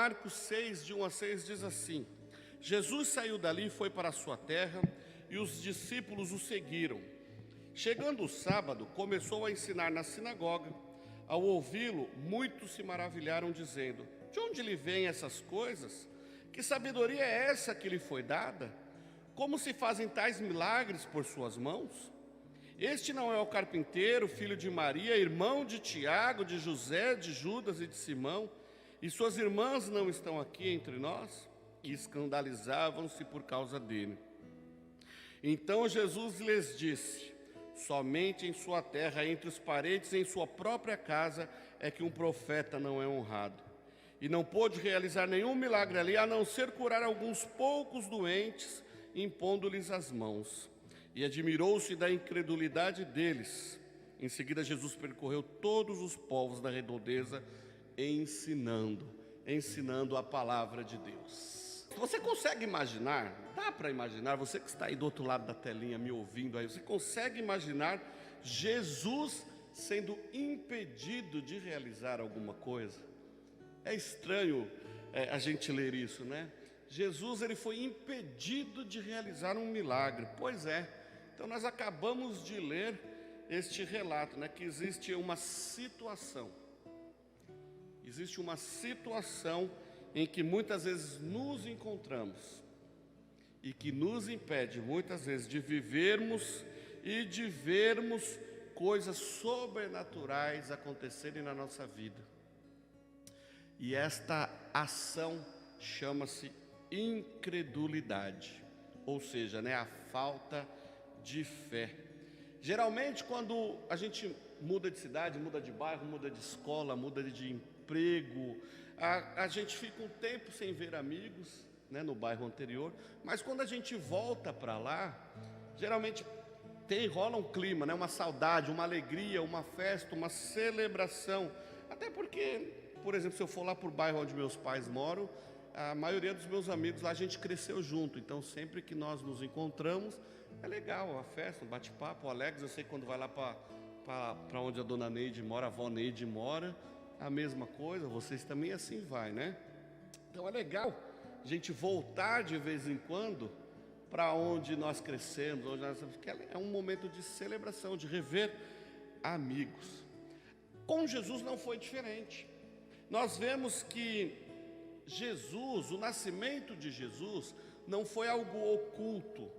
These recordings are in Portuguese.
Marcos 6, de 1 a 6, diz assim: Jesus saiu dali e foi para a sua terra, e os discípulos o seguiram. Chegando o sábado, começou a ensinar na sinagoga. Ao ouvi-lo, muitos se maravilharam, dizendo: de onde lhe vêm essas coisas? Que sabedoria é essa que lhe foi dada? Como se fazem tais milagres por suas mãos? Este não é o carpinteiro, filho de Maria, irmão de Tiago, de José, de Judas e de Simão? E suas irmãs não estão aqui entre nós? E escandalizavam-se por causa dele. Então Jesus lhes disse: somente em sua terra, entre os parentes, em sua própria casa, é que um profeta não é honrado. E não pôde realizar nenhum milagre ali, a não ser curar alguns poucos doentes, impondo-lhes as mãos. E admirou-se da incredulidade deles. Em seguida, Jesus percorreu todos os povos da redondeza, ensinando a palavra de Deus. Você consegue imaginar, dá para imaginar, você que está aí do outro lado da telinha me ouvindo aí, você consegue imaginar Jesus sendo impedido de realizar alguma coisa? É estranho a gente ler isso, né? Jesus, ele foi impedido de realizar um milagre. Pois é. Então nós acabamos de ler este relato, né, que existe uma situação em que muitas vezes nos encontramos e que nos impede muitas vezes de vivermos e de vermos coisas sobrenaturais acontecerem na nossa vida. E esta ação chama-se incredulidade, ou seja, né, a falta de fé. Geralmente quando a gente muda de cidade, muda de bairro, muda de escola, muda de emprego, a gente fica um tempo sem ver amigos, né, no bairro anterior, mas quando a gente volta para lá, geralmente rola um clima, né, uma saudade, uma alegria, uma festa, uma celebração. Até porque, por exemplo, se eu for lá para o bairro onde meus pais moram, a maioria dos meus amigos lá a gente cresceu junto, então sempre que nós nos encontramos, é legal, a festa, um bate-papo. O Alex, eu sei que quando vai lá para onde a dona Neide mora, a avó Neide mora, a mesma coisa, vocês também assim vai, né? Então é legal a gente voltar de vez em quando para onde nós crescemos, porque é um momento de celebração, de rever amigos. Com Jesus não foi diferente. Nós vemos que Jesus, o nascimento de Jesus, não foi algo oculto,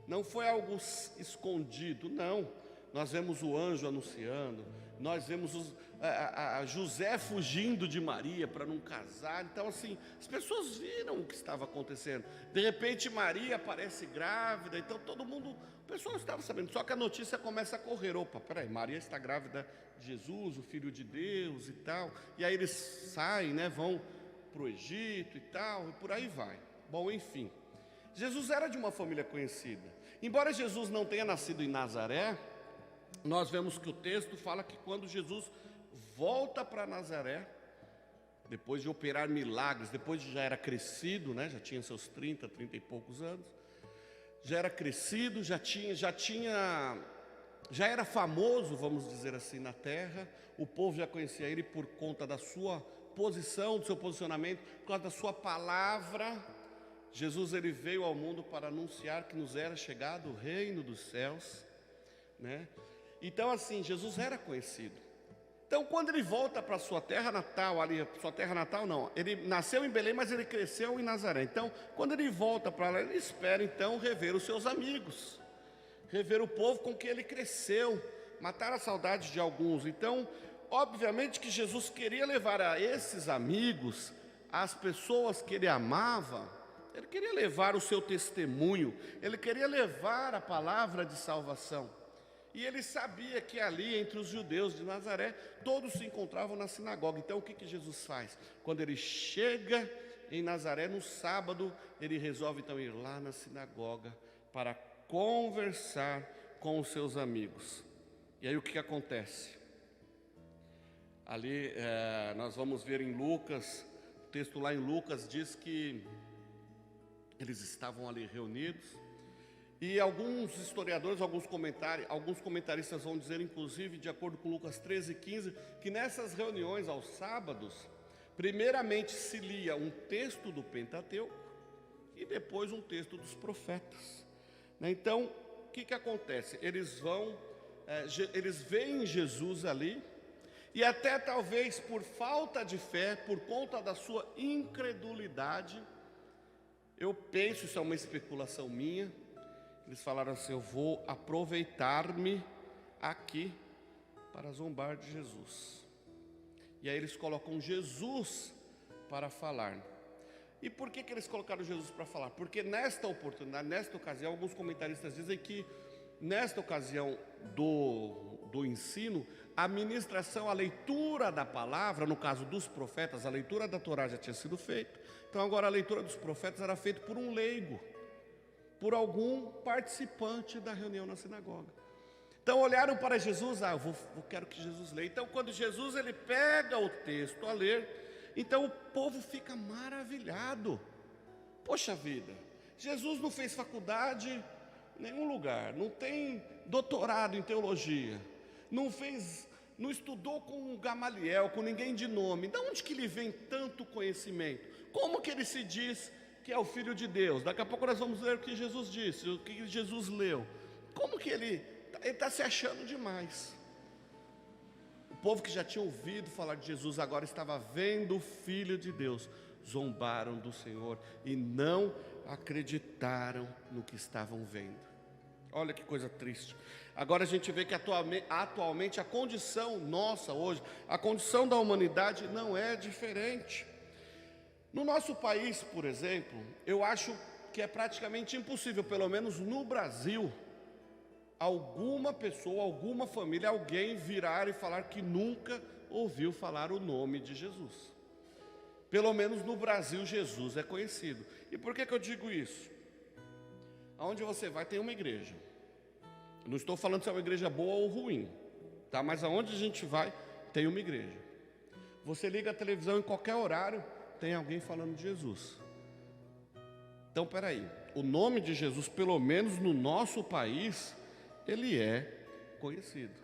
não foi algo escondido, não. Nós vemos o anjo anunciando, nós vemos José fugindo de Maria para não casar. Então assim, as pessoas viram o que estava acontecendo. De repente Maria aparece grávida, então o pessoal estava sabendo. Só que a notícia começa a correr: opa, peraí, Maria está grávida de Jesus, o Filho de Deus e tal. E aí eles saem, né, vão para o Egito e tal, e por aí vai. Bom, enfim, Jesus era de uma família conhecida. Embora Jesus não tenha nascido em Nazaré, nós vemos que o texto fala que quando Jesus volta para Nazaré, depois de operar milagres, depois de já era crescido, né, já tinha seus 30 e poucos anos, já era crescido, já era famoso, vamos dizer assim, na terra. O povo já conhecia ele por conta da sua posição, do seu posicionamento, por causa da sua palavra. Jesus, ele veio ao mundo para anunciar que nos era chegado o reino dos céus, né? Então assim, Jesus era conhecido. Então quando ele volta para sua terra natal, ele nasceu em Belém, mas ele cresceu em Nazaré. Então quando ele volta para lá, ele espera então rever os seus amigos, rever o povo com quem ele cresceu, matar a saudade de alguns. Então, obviamente que Jesus queria levar a esses amigos, as pessoas que ele amava, ele queria levar o seu testemunho, ele queria levar a palavra de salvação. E ele sabia que ali, entre os judeus de Nazaré, todos se encontravam na sinagoga. Então o que Jesus faz? Quando ele chega em Nazaré no sábado, ele resolve então ir lá na sinagoga para conversar com os seus amigos. E aí o que acontece? Ali nós vamos ver em Lucas, o texto lá em Lucas diz que eles estavam ali reunidos, e alguns historiadores, alguns comentaristas vão dizer, inclusive, de acordo com Lucas 13:15, que nessas reuniões aos sábados, Primeiramente se lia um texto do Pentateuco e depois um texto dos profetas. Então, o que acontece? Eles veem Jesus ali, e até talvez por falta de fé, por conta da sua incredulidade, eu penso, isso é uma especulação minha, eles falaram assim: eu vou aproveitar-me aqui para zombar de Jesus. E aí eles colocam Jesus para falar. E por que eles colocaram Jesus para falar? Porque nesta oportunidade, nesta ocasião, alguns comentaristas dizem que nesta ocasião do ensino, a ministração, a leitura da palavra, no caso dos profetas, a leitura da Torá já tinha sido feita. Então agora a leitura dos profetas era feita por um leigo, por algum participante da reunião na sinagoga. Então olharam para Jesus: eu quero que Jesus leia. Então quando Jesus ele pega o texto a ler, então o povo fica maravilhado. Poxa vida, Jesus não fez faculdade em nenhum lugar, não tem doutorado em teologia, não estudou com Gamaliel, com ninguém de nome. De onde que lhe vem tanto conhecimento? Como que ele se diz que é o Filho de Deus? Daqui a pouco nós vamos ler o que Jesus disse, o que Jesus leu. Como que ele está se achando demais? O povo que já tinha ouvido falar de Jesus agora estava vendo o Filho de Deus. Zombaram do Senhor e não acreditaram no que estavam vendo. Olha que coisa triste. Agora a gente vê que atualmente a condição nossa hoje, a condição da humanidade não é diferente. No nosso país, por exemplo, eu acho que é praticamente impossível, pelo menos no Brasil, alguma pessoa, alguma família, alguém virar e falar que nunca ouviu falar o nome de Jesus. Pelo menos no Brasil, Jesus é conhecido. E por que eu digo isso? Aonde você vai tem uma igreja. Não estou falando se é uma igreja boa ou ruim, tá? Mas aonde a gente vai tem uma igreja. Você liga a televisão em qualquer horário, tem alguém falando de Jesus. Então, peraí, o nome de Jesus, pelo menos no nosso país, ele é conhecido.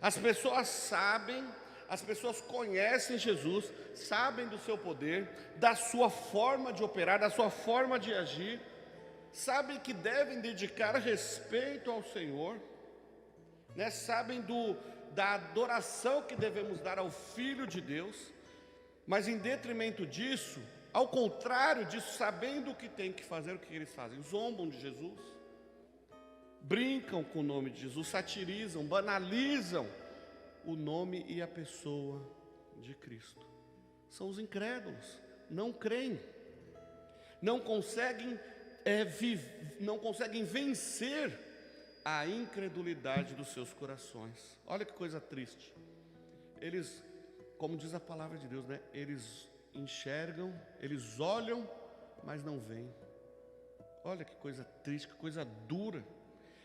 As pessoas sabem, as pessoas conhecem Jesus, sabem do seu poder, da sua forma de operar, da sua forma de agir, sabem que devem dedicar respeito ao Senhor, né? Sabem da adoração que devemos dar ao Filho de Deus, mas em detrimento disso, ao contrário disso, sabendo o que tem que fazer, o que eles fazem? Zombam de Jesus, brincam com o nome de Jesus, satirizam, banalizam o nome e a pessoa de Cristo. São os incrédulos, não creem, não conseguem vencer a incredulidade dos seus corações. Olha que coisa triste. Eles, como diz a palavra de Deus, né? Eles enxergam, eles olham, mas não veem. Olha que coisa triste, que coisa dura.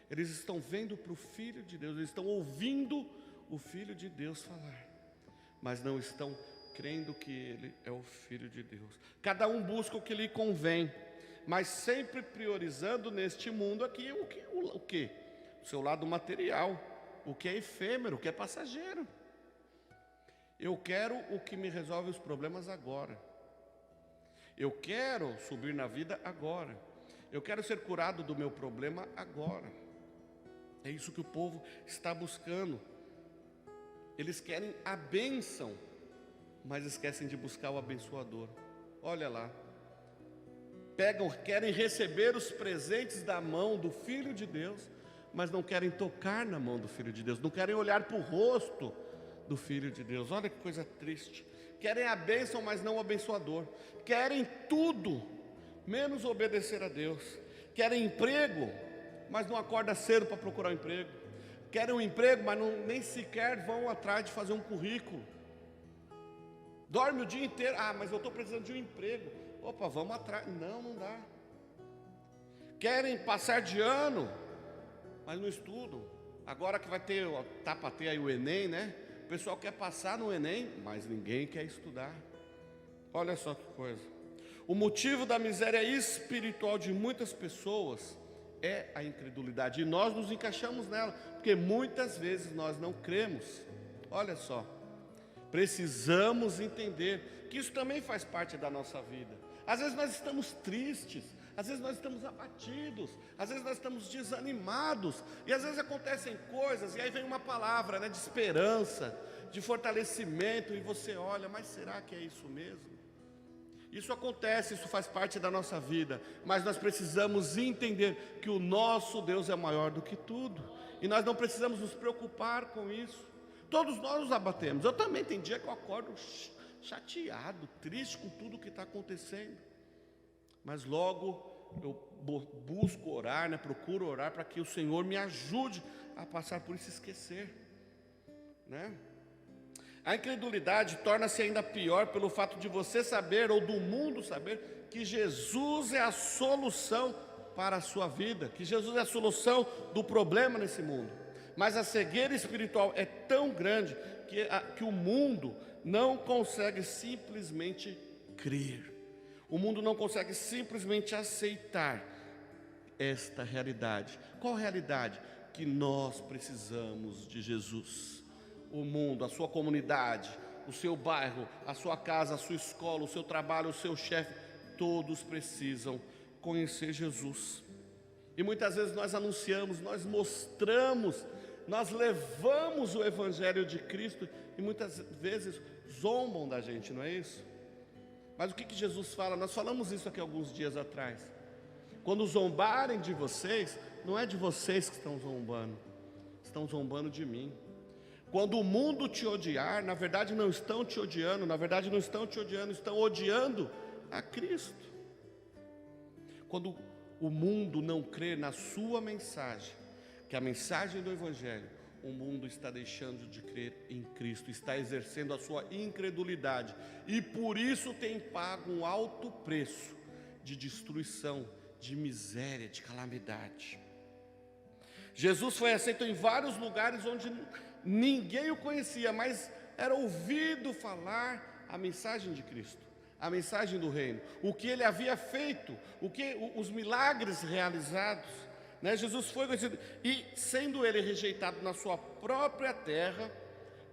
Eles estão vendo para o Filho de Deus, eles estão ouvindo o Filho de Deus falar, mas não estão crendo que Ele é o Filho de Deus. Cada um busca o que lhe convém, mas sempre priorizando neste mundo aqui o que? O seu lado material, o que é efêmero, o que é passageiro. Eu quero o que me resolve os problemas agora. Eu quero subir na vida agora. Eu quero ser curado do meu problema agora. É isso que o povo está buscando. Eles querem a bênção, mas esquecem de buscar o abençoador. Olha lá. Querem receber os presentes da mão do Filho de Deus, mas não querem tocar na mão do Filho de Deus, não querem olhar para o rosto do Filho de Deus. Olha que coisa triste. Querem a bênção, mas não o abençoador. Querem tudo, menos obedecer a Deus. Querem emprego, mas não acordam cedo para procurar um emprego. Querem um emprego, mas nem sequer vão atrás de fazer um currículo. Dorme o dia inteiro. Mas eu estou precisando de um emprego. Opa, vamos atrás. Não dá. Querem passar de ano, mas não estudam. Agora que vai ter aí o Enem, né? O pessoal quer passar no Enem, mas ninguém quer estudar. Olha só que coisa. O motivo da miséria espiritual de muitas pessoas é a incredulidade. E nós nos encaixamos nela, porque muitas vezes nós não cremos. Olha só. precisamos entender que isso também faz parte da nossa vida. Às vezes nós estamos tristes, às vezes nós estamos abatidos, às vezes nós estamos desanimados, e às vezes acontecem coisas, e aí vem uma palavra, né, de esperança, de fortalecimento, e você olha, mas será que é isso mesmo? Isso acontece, isso faz parte da nossa vida, mas nós precisamos entender que o nosso Deus é maior do que tudo, e nós não precisamos nos preocupar com isso. Todos nós nos abatemos. Eu também, tem dia que eu acordo chateado, triste com tudo que está acontecendo, mas logo eu busco orar, né, procuro orar para que o Senhor me ajude a passar por isso, esquecer, né? A incredulidade torna-se ainda pior pelo fato de você saber, ou do mundo saber, que Jesus é a solução para a sua vida, que Jesus é a solução do problema nesse mundo. Mas a cegueira espiritual é tão grande que o mundo não consegue simplesmente crer. O mundo não consegue simplesmente aceitar esta realidade. Qual realidade? Que nós precisamos de Jesus. O mundo, a sua comunidade, o seu bairro, a sua casa, a sua escola, o seu trabalho, o seu chefe, todos precisam conhecer Jesus. E muitas vezes nós anunciamos, nós mostramos, nós levamos o Evangelho de Cristo e muitas vezes zombam da gente, não é isso? Mas o que Jesus fala? Nós falamos isso aqui alguns dias atrás. Quando zombarem de vocês, não é de vocês que estão zombando de mim. Quando o mundo te odiar, na verdade não estão te odiando, estão odiando a Cristo. Quando o mundo não crer na sua mensagem, que é a mensagem do Evangelho, o mundo está deixando de crer em Cristo, está exercendo a sua incredulidade, e por isso tem pago um alto preço de destruição, de miséria, de calamidade. Jesus foi aceito em vários lugares onde ninguém o conhecia, mas era ouvido falar a mensagem de Cristo, a mensagem do reino, o que ele havia feito, os milagres realizados, né? Jesus foi conhecido, e sendo ele rejeitado na sua própria terra,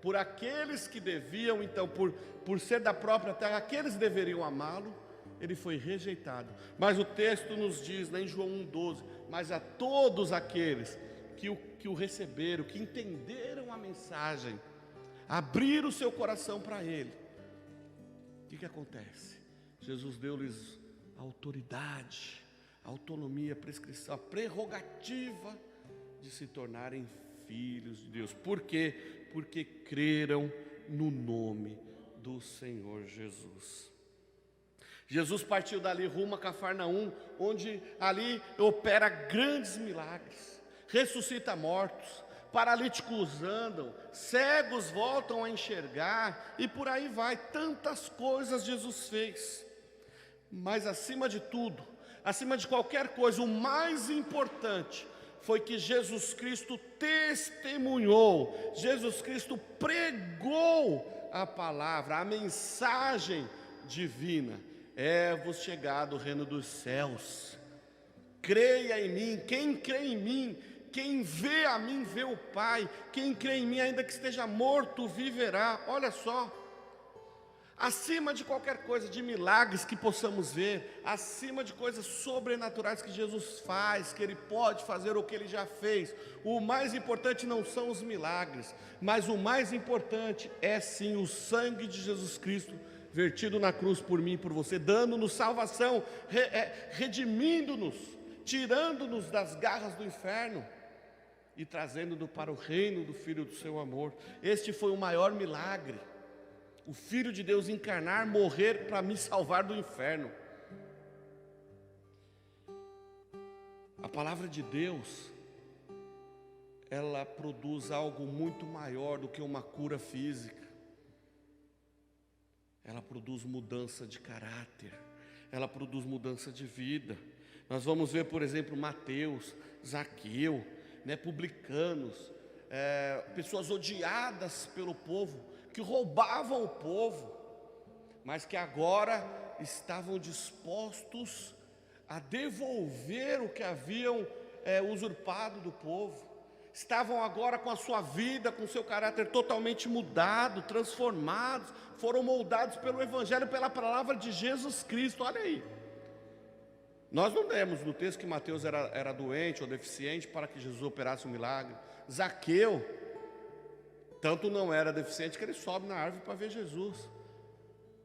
por aqueles que deviam, então, por ser da própria terra, aqueles deveriam amá-lo, ele foi rejeitado. Mas o texto nos diz, né, em João 1,12, mas a todos aqueles que o receberam, que entenderam a mensagem, abriram o seu coração para ele, o que acontece? Jesus deu-lhes autoridade, autonomia, prescrição, a prerrogativa de se tornarem filhos de Deus. Por quê? Porque creram no nome do Senhor Jesus. Jesus partiu dali rumo a Cafarnaum, onde ali opera grandes milagres, ressuscita mortos, paralíticos andam, cegos voltam a enxergar, e por aí vai, tantas coisas Jesus fez. Mas acima de tudo, acima de qualquer coisa, o mais importante foi que Jesus Cristo testemunhou, Jesus Cristo pregou a palavra, a mensagem divina. É-vos chegado o reino dos céus, creia em mim. Quem crê em mim, quem vê a mim, vê o Pai. Quem crê em mim, ainda que esteja morto, viverá. Olha só, acima de qualquer coisa, de milagres que possamos ver, acima de coisas sobrenaturais que Jesus faz, que Ele pode fazer ou que Ele já fez, o mais importante não são os milagres, mas o mais importante é sim o sangue de Jesus Cristo, vertido na cruz por mim e por você, dando-nos salvação, redimindo-nos, tirando-nos das garras do inferno e trazendo-nos para o reino do Filho do seu amor. Este foi o maior milagre, o Filho de Deus encarnar, morrer para me salvar do inferno. A palavra de Deus, ela produz algo muito maior do que uma cura física. Ela produz mudança de caráter, ela produz mudança de vida. Nós vamos ver, por exemplo, Mateus, Zaqueu, né, publicanos, pessoas odiadas pelo povo, que roubavam o povo, mas que agora estavam dispostos a devolver o que haviam usurpado do povo. estavam agora com a sua vida, com o seu caráter totalmente mudado, transformados, foram moldados pelo Evangelho, pela palavra de Jesus Cristo. Olha aí, nós não lemos no texto que Mateus era doente ou deficiente para que Jesus operasse um milagre. Zaqueu, tanto não era deficiente que ele sobe na árvore para ver Jesus.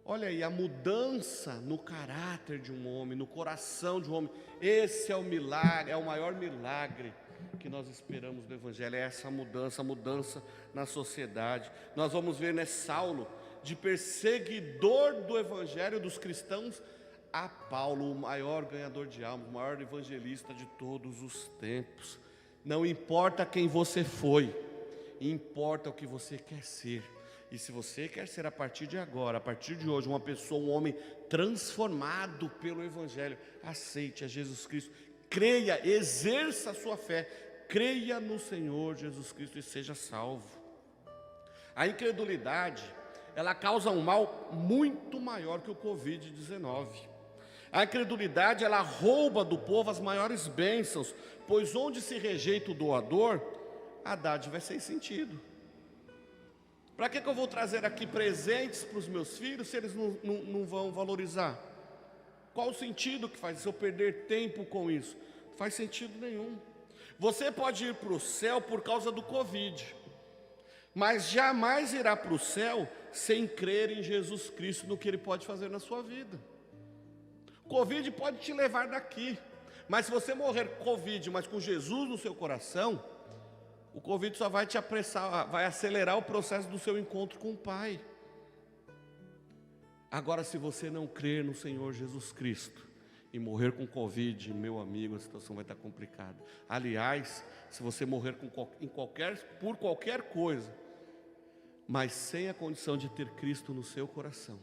Olha aí, a mudança no caráter de um homem, no coração de um homem. Esse é o milagre, é o maior milagre que nós esperamos do Evangelho. É essa mudança, a mudança na sociedade. Nós vamos ver, né, Saulo, de perseguidor do Evangelho dos cristãos, a Paulo, o maior ganhador de almas, o maior evangelista de todos os tempos. Não importa quem você foi, importa o que você quer ser. E se você quer ser a partir de agora, a partir de hoje, uma pessoa, um homem transformado pelo Evangelho, aceite a Jesus Cristo, creia, exerça a sua fé, creia no Senhor Jesus Cristo e seja salvo. A incredulidade, ela causa um mal muito maior que o Covid-19. A incredulidade, ela rouba do povo as maiores bênçãos, pois onde se rejeita o doador, a dádiva é sem sentido. Para que eu vou trazer aqui presentes para os meus filhos se eles não vão valorizar? Qual o sentido que faz isso? Eu perder tempo com isso? Não faz sentido nenhum. Você pode ir para o céu por causa do Covid, mas jamais irá para o céu sem crer em Jesus Cristo, no que Ele pode fazer na sua vida. Covid pode te levar daqui, mas se você morrer com Covid, mas com Jesus no seu coração, o Covid só vai te apressar, vai acelerar o processo do seu encontro com o Pai. Agora, se você não crer no Senhor Jesus Cristo e morrer com Covid, meu amigo, a situação vai estar complicada. Aliás, se você morrer por qualquer coisa, mas sem a condição de ter Cristo no seu coração,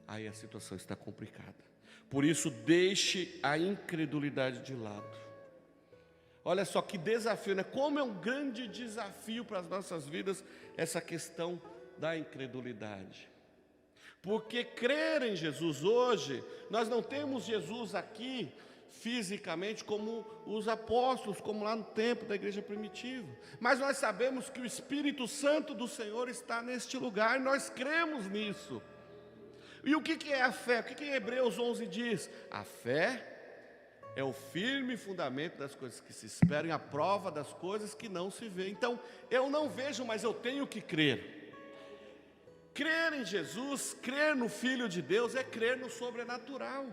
aí a situação está complicada. Por isso, deixe a incredulidade de lado. Olha só que desafio, né? Como é um grande desafio para as nossas vidas essa questão da incredulidade. Porque crer em Jesus hoje, nós não temos Jesus aqui fisicamente como os apóstolos, como lá no tempo da igreja primitiva. Mas nós sabemos que o Espírito Santo do Senhor está neste lugar, e nós cremos nisso. E o que é a fé? O que Hebreus 11 diz? A fé é o firme fundamento das coisas que se esperam e a prova das coisas que não se vê. Então, eu não vejo, mas eu tenho que crer. Crer em Jesus, crer no Filho de Deus, é crer no sobrenatural.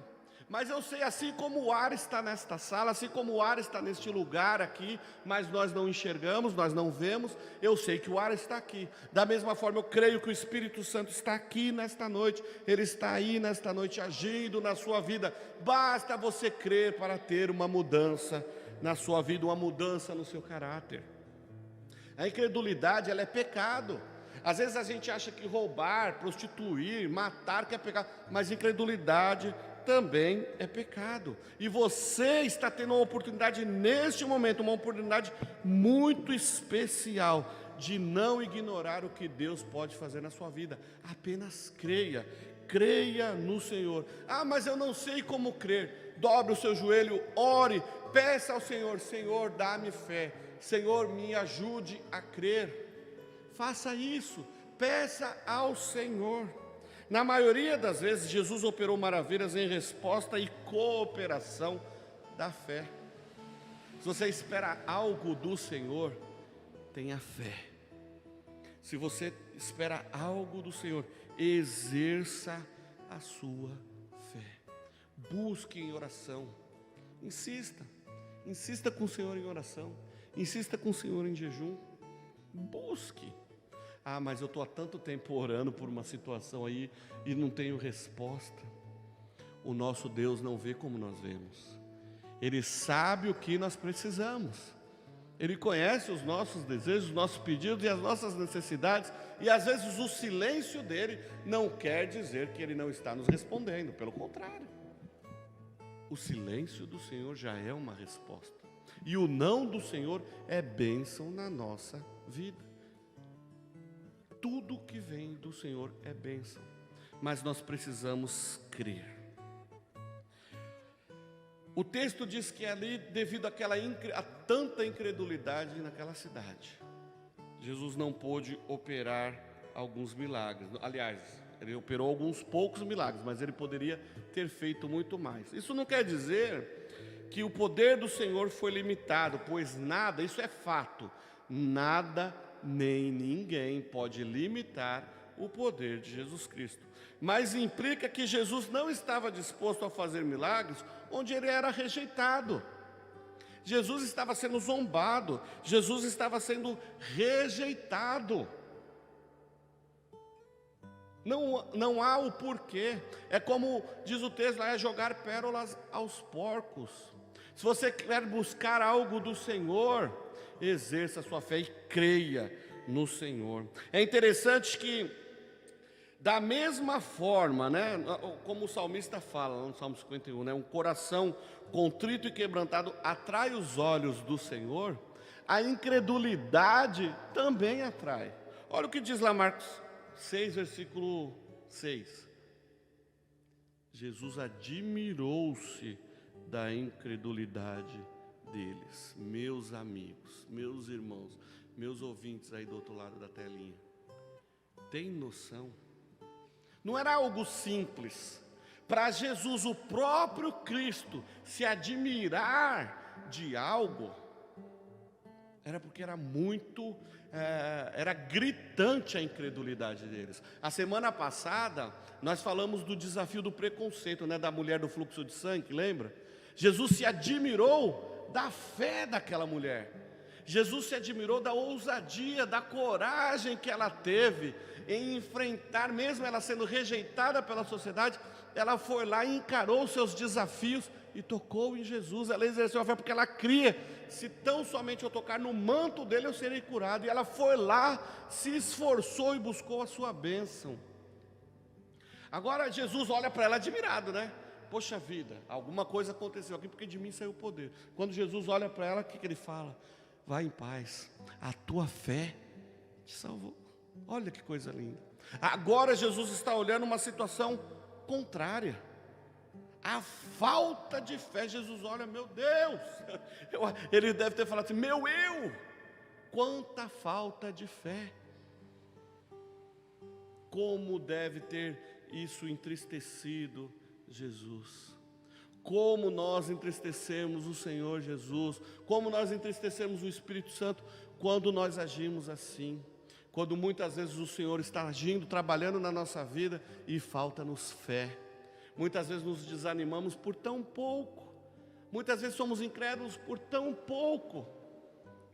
Mas eu sei, assim como o ar está nesta sala, assim como o ar está neste lugar aqui, mas nós não enxergamos, nós não vemos, eu sei que o ar está aqui. Da mesma forma, eu creio que o Espírito Santo está aqui nesta noite, Ele está aí nesta noite agindo na sua vida. Basta você crer para ter uma mudança na sua vida, uma mudança no seu caráter. A incredulidade, ela é pecado. Às vezes a gente acha que roubar, prostituir, matar que é pecado, mas incredulidade também é pecado. E você está tendo uma oportunidade neste momento, uma oportunidade muito especial de não ignorar o que Deus pode fazer na sua vida. Apenas creia, creia no Senhor. Ah, mas eu não sei como crer. Dobre o seu joelho, ore, peça ao Senhor: Senhor, dá-me fé, Senhor, me ajude a crer. Faça isso, peça ao Senhor. Na maioria das vezes, Jesus operou maravilhas em resposta e cooperação da fé. Se você espera algo do Senhor, tenha fé. Se você espera algo do Senhor, exerça a sua fé. Busque em oração. Insista com o Senhor em oração. Insista com o Senhor em jejum. Busque. Ah, mas eu estou há tanto tempo orando por uma situação aí e não tenho resposta. O nosso Deus não vê como nós vemos. Ele sabe o que nós precisamos. Ele conhece os nossos desejos, os nossos pedidos e as nossas necessidades. E às vezes o silêncio dele não quer dizer que ele não está nos respondendo. Pelo contrário. O silêncio do Senhor já é uma resposta. E o não do Senhor é bênção na nossa vida. Tudo que vem do Senhor é bênção, mas nós precisamos crer. O texto diz que ali, devido àquela tanta incredulidade naquela cidade. Jesus não pôde operar alguns milagres. Aliás, ele operou alguns poucos milagres, mas ele poderia ter feito muito mais. Isso não quer dizer que o poder do Senhor foi limitado, pois nada, isso é fato, nada nem ninguém pode limitar o poder de Jesus Cristo. Mas implica que Jesus não estava disposto a fazer milagres onde ele era rejeitado. Jesus estava sendo zombado, Jesus estava sendo rejeitado. Não há o porquê. É como diz o texto lá, é jogar pérolas aos porcos. Se você quer buscar algo do Senhor, exerça a sua fé e creia no Senhor. É interessante que, da mesma forma, né, como o salmista fala no Salmo 51, né, um coração contrito e quebrantado atrai os olhos do Senhor, a incredulidade também atrai. Olha o que diz lá Marcos 6, versículo 6. Jesus admirou-se da incredulidade deles. Meus amigos, meus irmãos, meus ouvintes aí do outro lado da telinha, tem noção? Não era algo simples. Para Jesus, o próprio Cristo, se admirar de algo, era porque era muito, era gritante a incredulidade deles. A semana passada, nós falamos do desafio do preconceito, né, da mulher do fluxo de sangue, lembra? Jesus se admirou da fé daquela mulher. Jesus se admirou da ousadia, da coragem que ela teve em enfrentar, mesmo ela sendo rejeitada pela sociedade, ela foi lá e encarou os seus desafios e tocou em Jesus. Ela exerceu a fé porque ela cria, se tão somente eu tocar no manto dele eu serei curado. E ela foi lá, se esforçou e buscou a sua bênção. Agora Jesus olha para ela admirado, né? Poxa vida, alguma coisa aconteceu aqui porque de mim saiu o poder. Quando Jesus olha para ela, o que ele fala? Vai em paz, a tua fé te salvou. Olha que coisa linda. Agora Jesus está olhando uma situação contrária. A falta de fé. Jesus olha, meu Deus, ele deve ter falado assim, meu eu, quanta falta de fé. Como deve ter isso entristecido Jesus. Como nós entristecemos o Senhor Jesus, como nós entristecemos o Espírito Santo quando nós agimos assim. Quando muitas vezes o Senhor está agindo, trabalhando na nossa vida e falta-nos fé. Muitas vezes nos desanimamos por tão pouco. Muitas vezes somos incrédulos por tão pouco.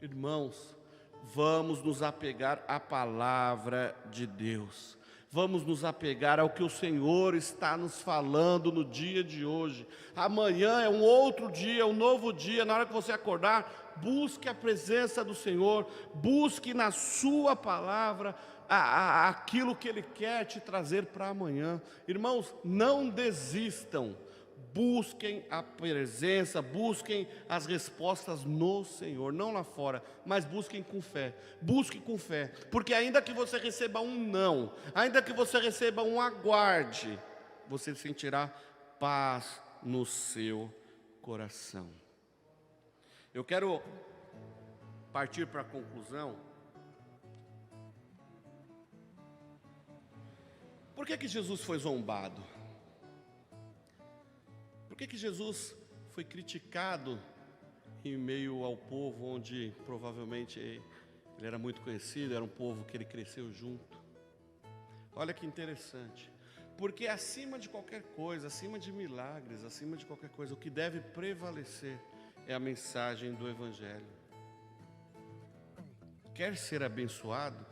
Irmãos, vamos nos apegar à palavra de Deus. Vamos nos apegar ao que o Senhor está nos falando no dia de hoje. Amanhã é um outro dia, um novo dia. Na hora que você acordar, busque a presença do Senhor. Busque na sua palavra aquilo que Ele quer te trazer para amanhã. Irmãos, não desistam. Busquem a presença, busquem as respostas no Senhor, não lá fora, mas busquem com fé. Busque com fé, porque ainda que você receba um não, ainda que você receba um aguarde, você sentirá paz no seu coração. Eu quero partir para a conclusão. Por que Jesus foi zombado? Por que Jesus foi criticado em meio ao povo onde provavelmente ele era muito conhecido, era um povo que ele cresceu junto? Olha que interessante. Porque acima de qualquer coisa, acima de milagres, acima de qualquer coisa, o que deve prevalecer é a mensagem do Evangelho. Quer ser abençoado?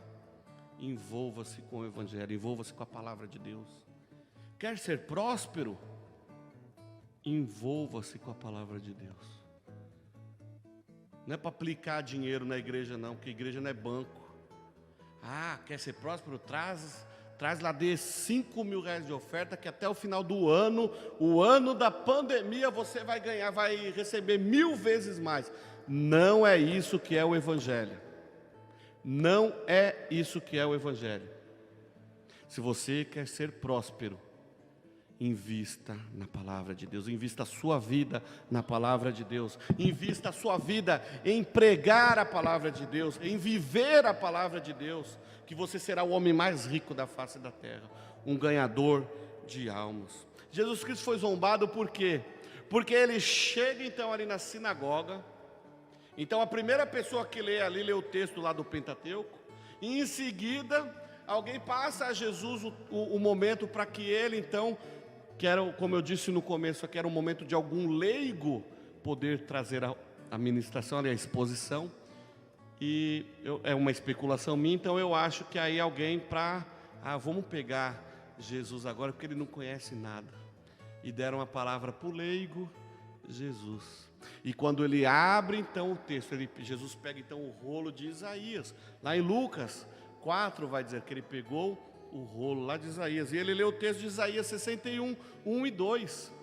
Envolva-se com o Evangelho, envolva-se com a palavra de Deus. Quer ser próspero? Envolva-se com a palavra de Deus. Não é para aplicar dinheiro na igreja não, porque a igreja não é banco. Quer ser próspero? Traz lá de 5 mil reais de oferta, que até o final do ano, o ano da pandemia, você vai ganhar, vai receber 1000 vezes mais. Não é isso que é o Evangelho. Não é isso que é o Evangelho. Se você quer ser próspero, invista na palavra de Deus, invista a sua vida na palavra de Deus, invista a sua vida em pregar a palavra de Deus, em viver a palavra de Deus, que você será o homem mais rico da face da terra, um ganhador de almas. Jesus Cristo foi zombado por quê? Porque ele chega então ali na sinagoga, então a primeira pessoa que lê ali, lê o texto lá do Pentateuco, e em seguida alguém passa a Jesus o momento para que ele então, que era, como eu disse no começo, que era um momento de algum leigo poder trazer a ministração, ali, a exposição, e é uma especulação minha, então eu acho que aí alguém vamos pegar Jesus agora, porque ele não conhece nada, e deram a palavra para o leigo, Jesus, e quando ele abre então o texto, Jesus pega então o rolo de Isaías, lá em Lucas 4 vai dizer que ele pegou o rolo lá de Isaías, e ele leu o texto de Isaías 61, 1 e 2,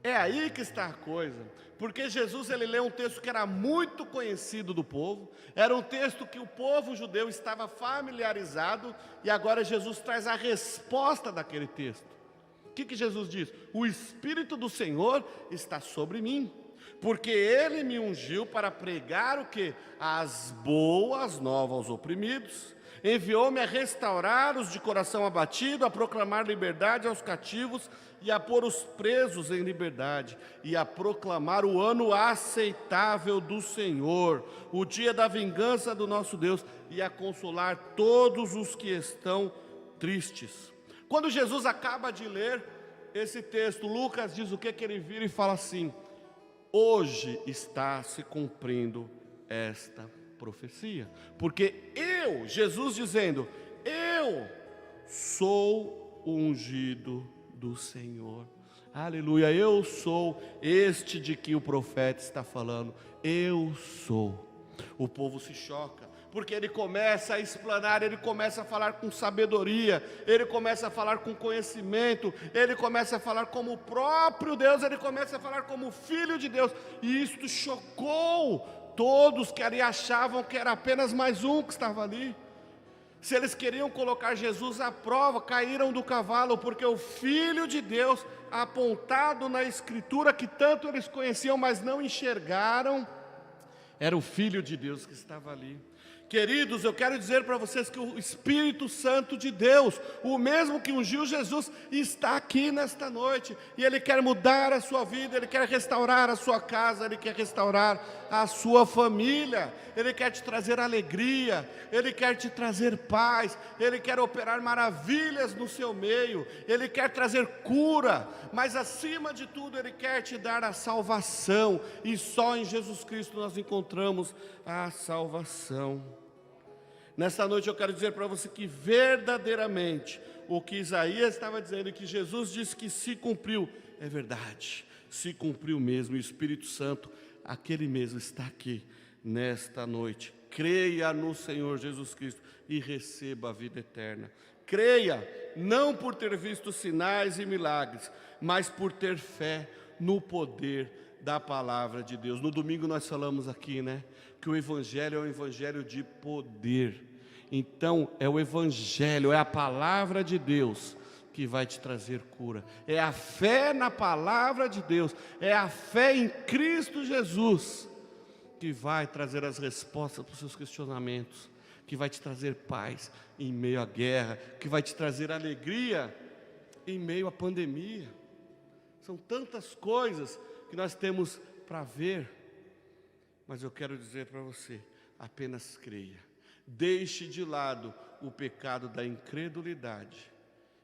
é aí que está a coisa, porque Jesus ele leu um texto que era muito conhecido do povo, era um texto que o povo judeu estava familiarizado, e agora Jesus traz a resposta daquele texto. O que Jesus diz? O Espírito do Senhor está sobre mim, porque Ele me ungiu para pregar o quê? As boas novas aos oprimidos, enviou-me a restaurar os de coração abatido, a proclamar liberdade aos cativos e a pôr os presos em liberdade, e a proclamar o ano aceitável do Senhor, o dia da vingança do nosso Deus, e a consolar todos os que estão tristes. Quando Jesus acaba de ler esse texto, Lucas diz o que ele vira e fala assim: hoje está se cumprindo esta profecia, porque Jesus dizendo, eu sou o ungido do Senhor, aleluia, eu sou este de que o profeta está falando, eu sou. O povo se choca, porque ele começa a explanar, ele começa a falar com sabedoria, ele começa a falar com conhecimento, ele começa a falar como o próprio Deus, ele começa a falar como Filho de Deus, e isto chocou todos que ali achavam que era apenas mais um que estava ali. Se eles queriam colocar Jesus à prova, caíram do cavalo, porque o Filho de Deus, apontado na Escritura, que tanto eles conheciam, mas não enxergaram, era o Filho de Deus que estava ali. Queridos, eu quero dizer para vocês que o Espírito Santo de Deus, o mesmo que ungiu Jesus, está aqui nesta noite, e Ele quer mudar a sua vida, Ele quer restaurar a sua casa, Ele quer restaurar a sua família, Ele quer te trazer alegria, Ele quer te trazer paz, Ele quer operar maravilhas no seu meio, Ele quer trazer cura, mas acima de tudo Ele quer te dar a salvação, e só em Jesus Cristo nós encontramos a salvação. Nesta noite eu quero dizer para você que verdadeiramente o que Isaías estava dizendo, e que Jesus disse que se cumpriu, é verdade, se cumpriu mesmo, e o Espírito Santo, aquele mesmo, está aqui nesta noite. Creia no Senhor Jesus Cristo e receba a vida eterna. Creia, não por ter visto sinais e milagres, mas por ter fé no poder da palavra de Deus. No domingo nós falamos aqui, que o Evangelho é um Evangelho de poder. Então é o Evangelho, é a palavra de Deus que vai te trazer cura. É a fé na palavra de Deus, é a fé em Cristo Jesus que vai trazer as respostas para os seus questionamentos, que vai te trazer paz em meio à guerra, que vai te trazer alegria em meio à pandemia. São tantas coisas que nós temos para ver, mas eu quero dizer para você, apenas creia, deixe de lado o pecado da incredulidade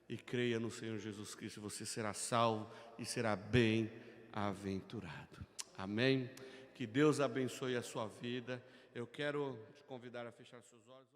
e creia no Senhor Jesus Cristo, você será salvo e será bem-aventurado. Amém? Que Deus abençoe a sua vida. Eu quero te convidar a fechar seus olhos.